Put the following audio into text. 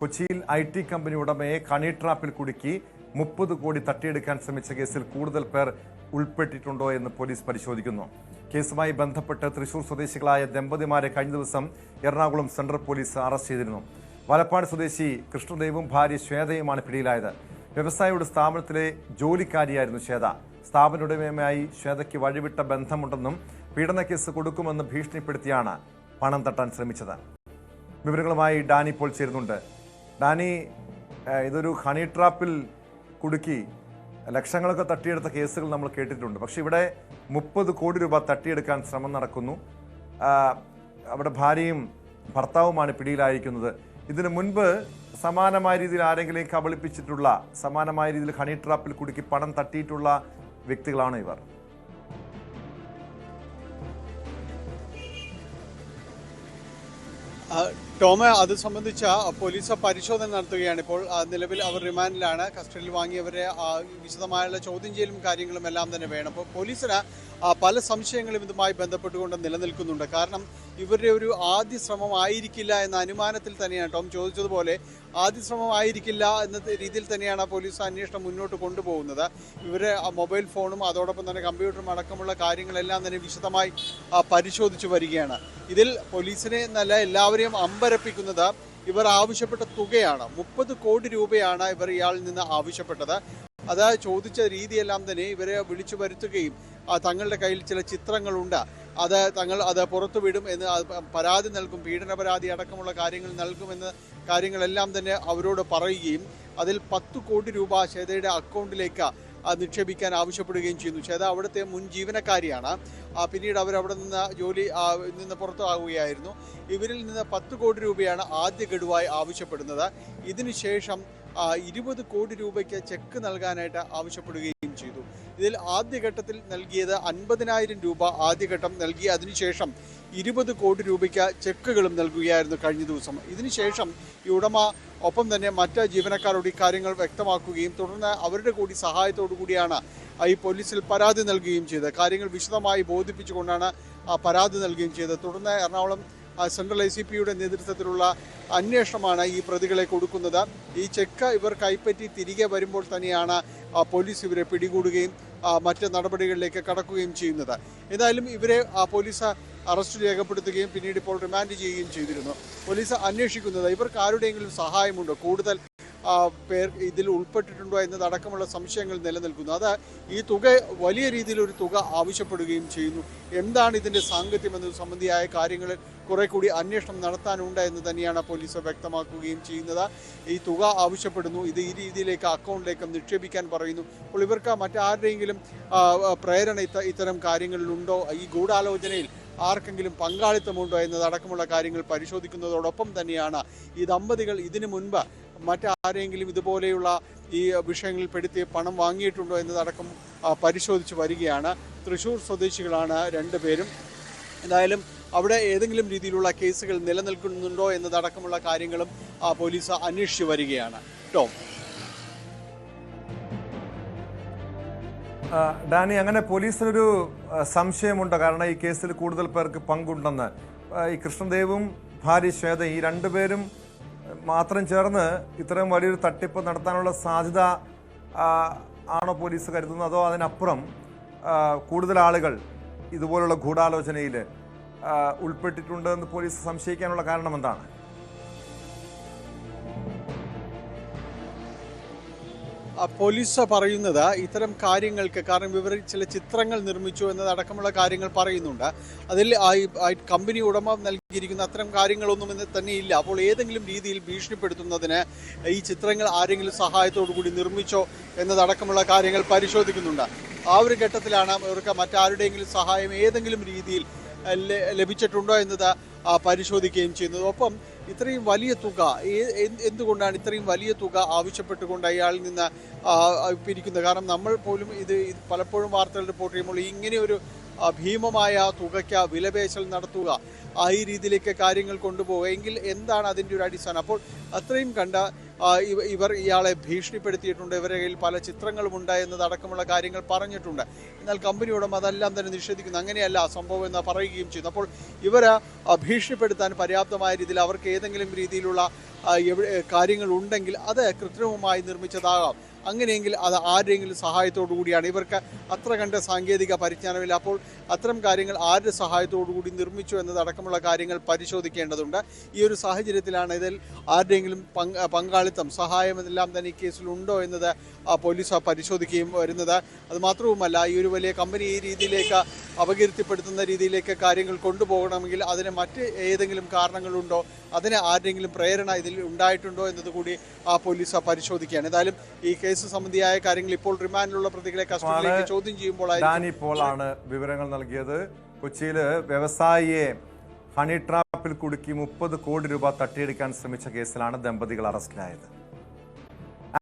കൊച്ചിയിൽ IT company ഉടമയെ honey ട്രാപ്പിൽ കുടുക്കി 30 കോടി തട്ടിയെടുക്കാൻ ശ്രമിച്ച കേസിൽ കൂടുതൽ പേർ ഉൾപ്പെട്ടിട്ടുണ്ടോ എന്ന് പോലീസ് പരിശോധിക്കുന്നു. കേസുമായി ബന്ധപ്പെട്ട് തൃശൂർ സ്വദേശികളായ ദമ്പതിമാരെ കഴിഞ്ഞ ദിവസം എറണാകുളം സെൻട്രൽ പോലീസ് അറസ്റ്റ് ചെയ്തിരുന്നു. വലപ്പാട് സ്വദേശി കൃഷ്ണദേവും ഭാര്യ ശ്വേതയുമാണ് പിടിയിലായത്. വ്യവസായിയുടെ സ്ഥാപനത്തിലെ ജോലിക്കാരിയായിരുന്നു ശ്വേത. സ്ഥാപന ഉടമയുമായി ശ്വേതയ്ക്ക് വഴിവിട്ട ബന്ധമുണ്ടെന്നും പീഡന കേസ് കൊടുക്കുമെന്ന് ഭീഷണിപ്പെടുത്തിയാണ് പണം തട്ടാൻ ശ്രമിച്ചത്. വിവരങ്ങളുമായി ഡാനി ഇപ്പോൾ ചേരുന്നുണ്ട്. ഡാനി, ഇതൊരു ഹണി ട്രാപ്പിൽ കുടുക്കി ലക്ഷങ്ങളൊക്കെ തട്ടിയെടുത്ത കേസുകൾ നമ്മൾ കേട്ടിട്ടുണ്ട്. പക്ഷെ ഇവിടെ 30 കോടി രൂപ തട്ടിയെടുക്കാൻ ശ്രമം നടക്കുന്നു. അവിടെ ഭാര്യയും ഭർത്താവുമാണ് പിടിയിലായിരിക്കുന്നത്. ഇതിനു മുൻപ് സമാനമായ രീതിയിൽ ആരെങ്കിലും കബളിപ്പിച്ചിട്ടുള്ള, സമാനമായ രീതിയിൽ ഹണി ട്രാപ്പിൽ കുടുക്കി പണം തട്ടിയിട്ടുള്ള വ്യക്തികളാണ് ഇവർ. ടോമ, അത് സംബന്ധിച്ച പോലീസ് പരിശോധന നടത്തുകയാണ്. ഇപ്പോൾ നിലവിൽ അവർ റിമാൻഡിലാണ്. കസ്റ്റഡിയിൽ വാങ്ങിയവരെ വിശദമായുള്ള ചോദ്യം ചെയ്യലും കാര്യങ്ങളും എല്ലാം തന്നെ വേണം. അപ്പോൾ പോലീസിന് പല സംശയങ്ങളും ഇതുമായി ബന്ധപ്പെട്ടുകൊണ്ട് നിലനിൽക്കുന്നുണ്ട്. കാരണം ഇവരുടെ ഒരു ആദ്യ ശ്രമം ആയിരിക്കില്ല എന്ന അനുമാനത്തിൽ തന്നെയാണ്, ടോം ചോദിച്ചതുപോലെ ആദ്യ ശ്രമം ആയിരിക്കില്ല എന്ന രീതിയിൽ തന്നെയാണ് പോലീസ് അന്വേഷണം മുന്നോട്ട് കൊണ്ടുപോകുന്നത്. ഇവരെ മൊബൈൽ ഫോണും അതോടൊപ്പം തന്നെ കമ്പ്യൂട്ടറും അടക്കമുള്ള കാര്യങ്ങളെല്ലാം തന്നെ വിശദമായി പരിശോധിച്ചു വരികയാണ്. ഇതിൽ പോലീസിനെ എന്നല്ല എല്ലാവരെയും അമ്പരപ്പിക്കുന്നത് ഇവർ ആവശ്യപ്പെട്ട തുകയാണ്. 30 കോടി രൂപയാണ് ഇവർ ഇയാളിൽ നിന്ന് ആവശ്യപ്പെട്ടത്. അത് ചോദിച്ച രീതിയെല്ലാം തന്നെ ഇവരെ വിളിച്ചു വരുത്തുകയും തങ്ങളുടെ കയ്യിൽ ചില ചിത്രങ്ങളുണ്ട്, അത് പുറത്തുവിടും എന്ന് പരാതി നൽകും, പീഡന പരാതി അടക്കമുള്ള കാര്യങ്ങൾ നൽകുമെന്ന് കാര്യങ്ങളെല്ലാം തന്നെ അവരോട് പറയുകയും അതിൽ 10 കോടി രൂപ ശ്വേതയുടെ അക്കൗണ്ടിലേക്ക് നിക്ഷേപിക്കാൻ ആവശ്യപ്പെടുകയും ചെയ്യുന്നു. ശ്വേത അവിടുത്തെ മുൻ ജീവനക്കാരിയാണ്. പിന്നീട് അവരവിടെ നിന്ന് പുറത്താവുകയായിരുന്നു. ഇവരിൽ നിന്ന് 10 കോടി രൂപയാണ് ആദ്യ ഗഡുവായി ആവശ്യപ്പെടുന്നത്. ഇതിനുശേഷം 20 കോടി രൂപയ്ക്ക് ചെക്ക് നൽകാനായിട്ട് ആവശ്യപ്പെടുകയും ചെയ്തു. ഇതിൽ ആദ്യഘട്ടത്തിൽ നൽകിയത് 50,000 രൂപ ആദ്യഘട്ടം നൽകി. അതിനുശേഷം 20 കോടി രൂപയ്ക്ക് ചെക്കുകളും നൽകുകയായിരുന്നു കഴിഞ്ഞ ദിവസം. ഇതിനുശേഷം ഈ ഉടമ ഒപ്പം തന്നെ മറ്റ് ജീവനക്കാരോട് ഇക്കാര്യങ്ങൾ വ്യക്തമാക്കുകയും തുടർന്ന് അവരുടെ കൂടി സഹായത്തോടു കൂടിയാണ് ഈ പോലീസിൽ പരാതി നൽകുകയും ചെയ്തത്. കാര്യങ്ങൾ വിശദമായി ബോധിപ്പിച്ചുകൊണ്ടാണ് പരാതി നൽകുകയും ചെയ്തത്. തുടർന്ന് എറണാകുളം സെൻട്രൽ ICPയുടെ നേതൃത്വത്തിലുള്ള അന്വേഷണമാണ് ഈ പ്രതികളെ കൊടുക്കുന്നത്. ഈ ചെക്ക് ഇവർ കൈപ്പറ്റി തിരികെ വരുമ്പോൾ തന്നെയാണ് പോലീസ് ഇവരെ പിടികൂടുകയും മറ്റ് നടപടികളിലേക്ക് കടക്കുകയും ചെയ്യുന്നത്. ഏതായാലും ഇവരെ പോലീസ് അറസ്റ്റ് രേഖപ്പെടുത്തുകയും പിന്നീട് ഇപ്പോൾ റിമാൻഡ് ചെയ്യുകയും ചെയ്തിരുന്നു. പോലീസ് അന്വേഷിക്കുന്നത് ഇവർക്ക് ആരുടെയെങ്കിലും സഹായമുണ്ടോ, കൂടുതൽ പേർ ഇതിൽ ഉൾപ്പെട്ടിട്ടുണ്ടോ എന്നതടക്കമുള്ള സംശയങ്ങൾ നിലനിൽക്കുന്നു. അത് ഈ തുക വലിയ രീതിയിലൊരു തുക ആവശ്യപ്പെടുകയും ചെയ്യുന്നു. എന്താണ് ഇതിൻ്റെ സാങ്കത്യം എന്നത് സംബന്ധിയായ കാര്യങ്ങളിൽ കുറെ കൂടി അന്വേഷണം നടത്താനുണ്ട് എന്ന് തന്നെയാണ് പോലീസ് വ്യക്തമാക്കുകയും ചെയ്യുന്നത്. ഈ തുക ആവശ്യപ്പെടുന്നു, ഇത് ഈ രീതിയിലേക്ക് അക്കൗണ്ടിലേക്ക് നിക്ഷേപിക്കാൻ പറയുന്നു. അപ്പോൾ ഇവർക്ക് മറ്റാരുടെയെങ്കിലും പ്രേരണ ഇത്തരം കാര്യങ്ങളിലുണ്ടോ, ഈ ഗൂഢാലോചനയിൽ ആർക്കെങ്കിലും പങ്കാളിത്തമുണ്ടോ എന്നതടക്കമുള്ള കാര്യങ്ങൾ പരിശോധിക്കുന്നതോടൊപ്പം തന്നെയാണ് ഈ ദമ്പതികൾ ഇതിനു മുൻപ് മറ്റാരെങ്കിലും ഇതുപോലെയുള്ള ഈ വിഷയങ്ങളിൽ പെടുത്തി പണം വാങ്ങിയിട്ടുണ്ടോ എന്നതടക്കം പരിശോധിച്ച് വരികയാണ്. തൃശൂർ സ്വദേശികളാണ് 2 പേരും. എന്തായാലും അവിടെ ഏതെങ്കിലും രീതിയിലുള്ള കേസുകൾ നിലനിൽക്കുന്നുണ്ടോ എന്നതടക്കമുള്ള കാര്യങ്ങളും പോലീസ് അന്വേഷിച്ച് വരികയാണ്. ടോം. ഡാനി, അങ്ങനെ പോലീസിനൊരു സംശയമുണ്ട്. കാരണം ഈ കേസിൽ കൂടുതൽ പേർക്ക് പങ്കുണ്ടെന്ന്. ഈ കൃഷ്ണദേവും ഭാര്യ ശ്വേത, ഈ 2 പേരും മാത്രം ചേർന്ന് ഇത്രയും വലിയൊരു തട്ടിപ്പ് നടത്താനുള്ള സാധ്യത ആണോ പോലീസ് കരുതുന്നത്, അതോ അതിനപ്പുറം കൂടുതൽ ആളുകൾ ഇതുപോലുള്ള ഗൂഢാലോചനയിൽ ഉൾപ്പെട്ടിട്ടുണ്ട് എന്ന് പോലീസ് സംശയിക്കാനുള്ള കാരണം എന്താണ്? പോലീസ് പറയുന്നത് ഇത്തരം കാര്യങ്ങൾക്ക്, കാരണം ഇവർ ചില ചിത്രങ്ങൾ നിർമ്മിച്ചു എന്നതടക്കമുള്ള കാര്യങ്ങൾ പറയുന്നുണ്ട്. അതിൽ കമ്പനി ഉടമ നൽകിയിരിക്കുന്ന അത്തരം കാര്യങ്ങളൊന്നും തന്നെ ഇല്ല. അപ്പോൾ ഏതെങ്കിലും രീതിയിൽ ഭീഷണിപ്പെടുത്തുന്നതിന് ഈ ചിത്രങ്ങൾ ആരെങ്കിലും സഹായത്തോടു കൂടി നിർമ്മിച്ചോ എന്നതടക്കമുള്ള കാര്യങ്ങൾ പരിശോധിക്കുന്നുണ്ട്. ആ ഒരു ഘട്ടത്തിലാണ് ഇവർക്ക് മറ്റാരുടെയെങ്കിലും സഹായം ഏതെങ്കിലും രീതിയിൽ ലഭിച്ചിട്ടുണ്ടോ എന്നത് പരിശോധിക്കുകയും ചെയ്യുന്നത്. ഒപ്പം ഇത്രയും വലിയ തുക എന്തുകൊണ്ടാണ് ഇത്രയും വലിയ തുക ആവശ്യപ്പെട്ടുകൊണ്ട് അയാളിൽ നിന്ന് പിരിക്കുന്നത്? കാരണം നമ്മൾ പോലും ഇത് പലപ്പോഴും വാർത്തകൾ റിപ്പോർട്ട് ചെയ്യുമ്പോൾ ഇങ്ങനെയൊരു ഭീമമായ തുകയ്ക്ക് വിലപേശൽ നടത്തുക, ഈ രീതിയിലേക്ക് കാര്യങ്ങൾ കൊണ്ടുപോവുക എങ്കിൽ എന്താണ് അതിൻ്റെ ഒരു അടിസ്ഥാനം? അപ്പോൾ അത്രയും കണ്ട ഇവർ ഇയാളെ ഭീഷണിപ്പെടുത്തിയിട്ടുണ്ട്, ഇവരുടെ കയ്യിൽ പല ചിത്രങ്ങളും ഉണ്ട് എന്നതടക്കമുള്ള കാര്യങ്ങൾ പറഞ്ഞിട്ടുണ്ട്. എന്നാൽ കമ്പനി ഉടമ അതെല്ലാം തന്നെ നിഷേധിക്കുന്നു. അങ്ങനെയല്ല സംഭവം എന്ന് പറയുകയും ചെയ്യുന്നു. അപ്പോൾ ഇവർ ഭീഷണിപ്പെടുത്താൻ പര്യാപ്തമായ രീതിയിൽ അവർക്ക് ഏതെങ്കിലും രീതിയിലുള്ള കാര്യങ്ങൾ ഉണ്ടെങ്കിൽ അത് കൃത്രിമമായി നിർമ്മിച്ചതാകാം. അങ്ങനെയെങ്കിൽ അത് ആരുടെയെങ്കിലും സഹായത്തോടു കൂടിയാണ്. ഇവർക്ക് അത്ര കണ്ട സാങ്കേതിക പരിജ്ഞാനമില്ല. അപ്പോൾ അത്തരം കാര്യങ്ങൾ ആരുടെ സഹായത്തോടു കൂടി നിർമ്മിച്ചു എന്നതടക്കമുള്ള കാര്യങ്ങൾ പരിശോധിക്കേണ്ടതുണ്ട്. ഈ ഒരു സാഹചര്യത്തിലാണ് ഇതിൽ ആരുടെയെങ്കിലും പങ്കാളിത്തം, സഹായം എന്നെല്ലാം തന്നെ ഈ കേസിലുണ്ടോ എന്നത് പോലീസ് പരിശോധിക്കുകയും വരുന്നത്. അതുമാത്രവുമല്ല, ഈ ഒരു വലിയ കമ്പനി ഈ രീതിയിലേക്ക് അപകീർത്തിപ്പെടുത്തുന്ന രീതിയിലേക്ക് കാര്യങ്ങൾ കൊണ്ടുപോകണമെങ്കിൽ അതിന് മറ്റ് ഏതെങ്കിലും കാരണങ്ങളുണ്ടോ, അതിന് ആരുടെയെങ്കിലും പ്രേരണ ഇതിൽ ഉണ്ടായിട്ടുണ്ടോ എന്നതുകൂടി പോലീസ് പരിശോധിക്കുകയാണ്. ഏതായാലും ഈ കേസ് സംബന്ധിയായ കാര്യങ്ങൾ ഇപ്പോൾ റിമാൻഡിലുള്ള പ്രതികളെ കസ്റ്റഡിയിലേക്ക് ചോദ്യം ചെയ്യുമ്പോഴാണ് വിവരങ്ങൾ നൽകിയത്. കൊച്ചിയില് വ്യവസായിയെ ഹണി ട്രാപ്പിൽ കുടുക്കി 30 കോടി രൂപ തട്ടിയെടുക്കാൻ ശ്രമിച്ച കേസിലാണ് ദമ്പതികൾ അറസ്റ്റിലായത്.